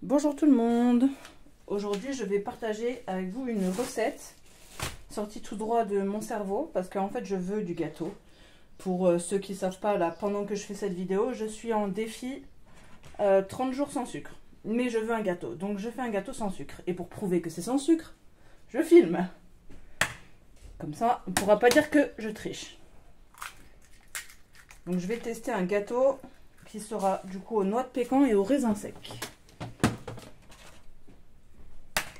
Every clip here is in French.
Bonjour tout le monde. Aujourd'hui je vais partager avec vous une recette sortie tout droit de mon cerveau parce qu'en fait je veux du gâteau. Pour ceux qui ne savent pas, là pendant que je fais cette vidéo, je suis en défi 30 jours sans sucre. Mais je veux un gâteau, donc je fais un gâteau sans sucre. Et pour prouver que c'est sans sucre, je filme. Comme ça, on ne pourra pas dire que je triche. Donc je vais tester un gâteau qui sera du coup aux noix de pécan et aux raisins secs.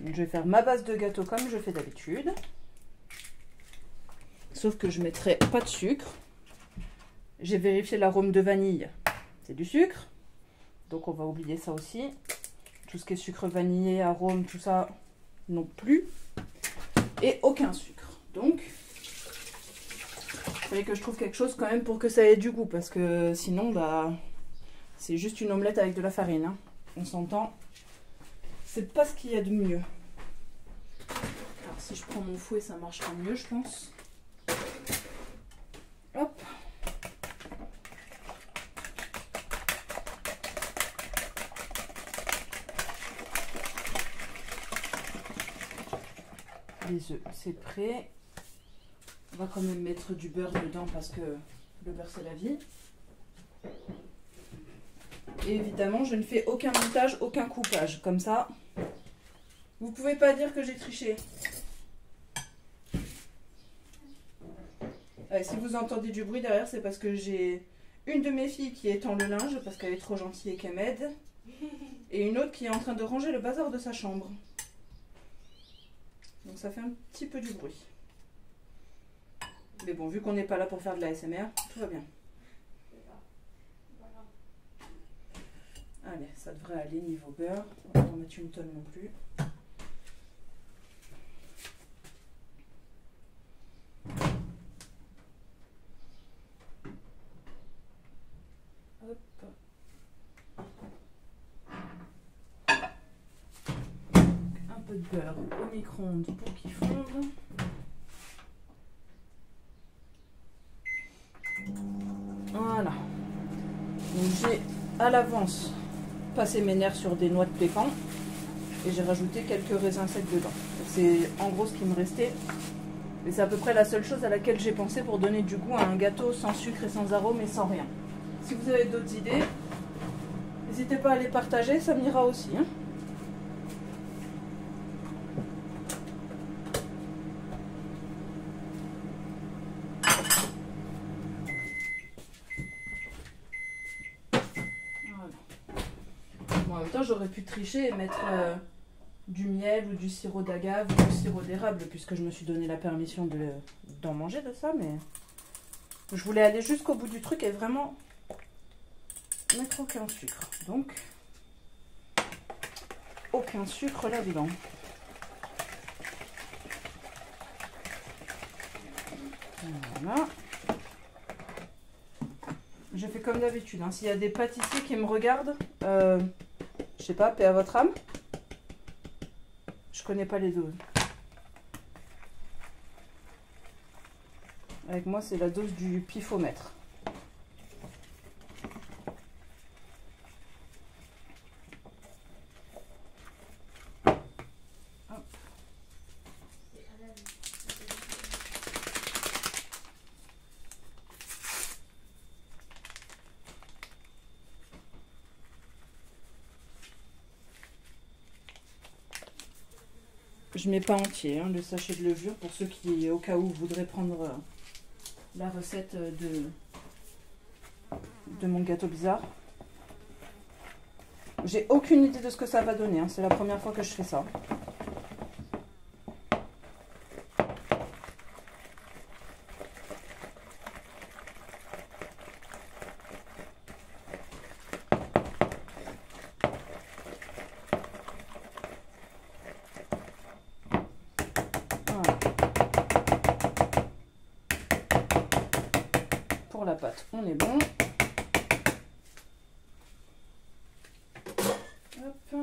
Donc, je vais faire ma base de gâteau comme je fais d'habitude. Sauf que je ne mettrai pas de sucre. J'ai vérifié l'arôme de vanille. C'est du sucre. Donc on va oublier ça aussi. Tout ce qui est sucre vanillé, arôme, tout ça, non plus. Et aucun sucre. Donc, il fallait que je trouve quelque chose quand même pour que ça ait du goût. Parce que sinon, bah, c'est juste une omelette avec de la farine. Hein. On s'entend. C'est pas ce qu'il y a de mieux. Alors si je prends mon fouet, ça marchera mieux, je pense. Hop. Les œufs, c'est prêt. On va quand même mettre du beurre dedans parce que le beurre c'est la vie. Et évidemment, je ne fais aucun montage, aucun coupage. Comme ça, vous pouvez pas dire que j'ai triché. Ouais, si vous entendez du bruit derrière, c'est parce que j'ai une de mes filles qui étend le linge parce qu'elle est trop gentille et qu'elle m'aide. Et une autre qui est en train de ranger le bazar de sa chambre. Donc ça fait un petit peu du bruit. Mais bon, vu qu'on n'est pas là pour faire de la ASMR, tout va bien. Allez, ça devrait aller niveau beurre. On va pas en mettre une tonne non plus. Hop. Un peu de beurre au micro-ondes pour qu'il fonde. Voilà. Donc j'ai à l'avance passé mes nerfs sur des noix de pécan et j'ai rajouté quelques raisins secs dedans. C'est en gros ce qui me restait. Et c'est à peu près la seule chose à laquelle j'ai pensé pour donner du goût à un gâteau sans sucre et sans arôme et sans rien. Si vous avez d'autres idées, n'hésitez pas à les partager, ça m'ira aussi. Hein. Bon, en même temps, j'aurais pu tricher et mettre du miel ou du sirop d'agave ou du sirop d'érable puisque je me suis donné la permission d'en manger de ça, mais je voulais aller jusqu'au bout du truc et vraiment mettre aucun sucre. Donc, aucun sucre là-dedans. Voilà. Je fais comme d'habitude. Hein. S'il y a des pâtissiers qui me regardent, je sais pas, paix à votre âme. Je connais pas les doses. Avec moi, c'est la dose du pifomètre. Hop. Je mets pas entier hein, le sachet de levure pour ceux qui, au cas où, voudraient prendre la recette de mon gâteau bizarre. J'ai aucune idée de ce que ça va donner. Hein. C'est la première fois que je fais ça. Pour la pâte, on est bon. Hop.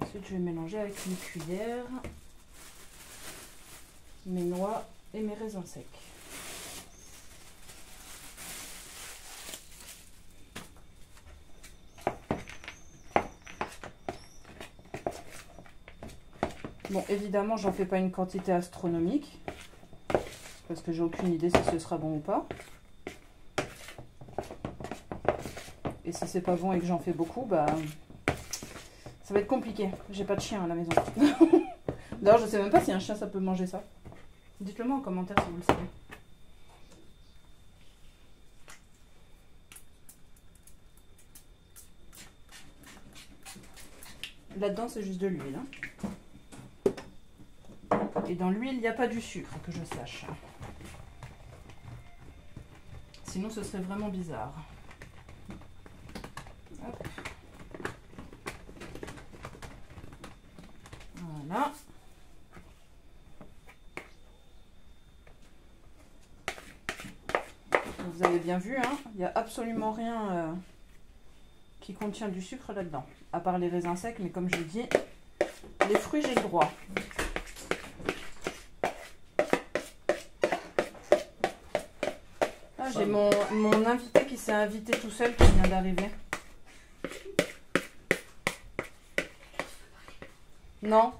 Ensuite, je vais mélanger avec une cuillère mes noix et mes raisins secs. Bon, évidemment, j'en fais pas une quantité astronomique. Parce que j'ai aucune idée si ce sera bon ou pas. Et si c'est pas bon et que j'en fais beaucoup, bah... ça va être compliqué. J'ai pas de chien à la maison. D'ailleurs, je sais même pas si un chien, ça peut manger ça. Dites-le moi en commentaire si vous le savez. Là-dedans, c'est juste de l'huile. Hein. Et dans l'huile, il n'y a pas du sucre, que je sache. Sinon, ce serait vraiment bizarre. Hop. Voilà. Vous avez bien vu, hein, il n'y a absolument rien qui contient du sucre là-dedans. À part les raisins secs, mais comme je dis, les fruits, j'ai le droit. Ah, j'ai mon invité qui s'est invité tout seul qui vient d'arriver. Non.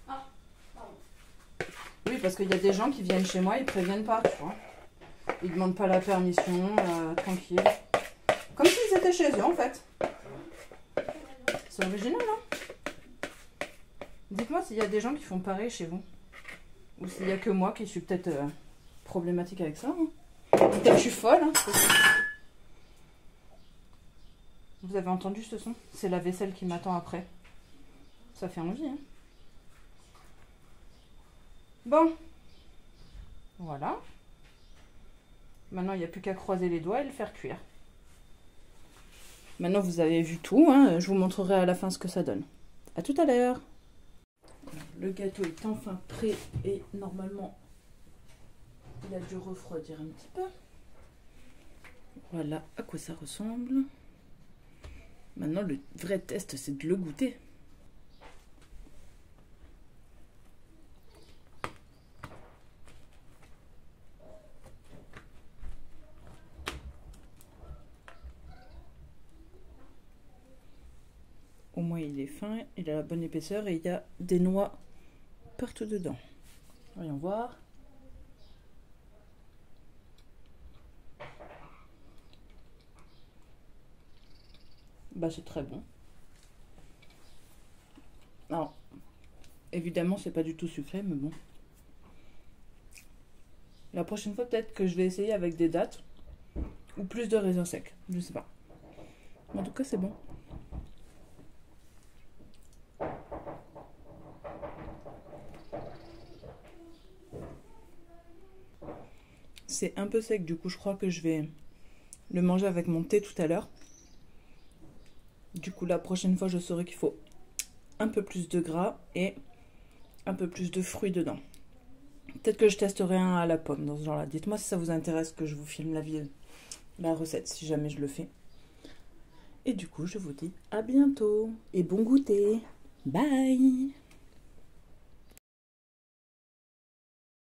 Ah, pardon. Oui, parce qu'il y a des gens qui viennent chez moi, ils préviennent pas, tu vois. Ils demandent pas la permission, tranquille. Comme s'ils étaient chez eux, en fait. C'est original, hein? Dites-moi s'il y a des gens qui font pareil chez vous. Ou s'il y a que moi qui suis peut-être problématique avec ça. Hein. Peut-être que je suis folle. Hein, vous avez entendu ce son? C'est la vaisselle qui m'attend après. Ça fait envie, hein? Bon. Voilà. Maintenant, il n'y a plus qu'à croiser les doigts et le faire cuire. Maintenant, vous avez vu tout. Hein, je vous montrerai à la fin ce que ça donne. À tout à l'heure. Le gâteau est enfin prêt et normalement, il a dû refroidir un petit peu. Voilà à quoi ça ressemble. Maintenant, le vrai test, c'est de le goûter. Au moins il est fin, il a la bonne épaisseur et il y a des noix partout dedans. Voyons voir. Bah c'est très bon. Alors, évidemment c'est pas du tout sucré, mais bon. La prochaine fois peut-être que je vais essayer avec des dattes ou plus de raisins secs, je sais pas. En tout cas c'est bon. C'est un peu sec, du coup je crois que je vais le manger avec mon thé tout à l'heure. Du coup la prochaine fois je saurai qu'il faut un peu plus de gras et un peu plus de fruits dedans. Peut-être que je testerai un à la pomme dans ce genre là. Dites-moi si ça vous intéresse que je vous filme la recette si jamais je le fais. Et du coup je vous dis à bientôt et bon goûter. Bye.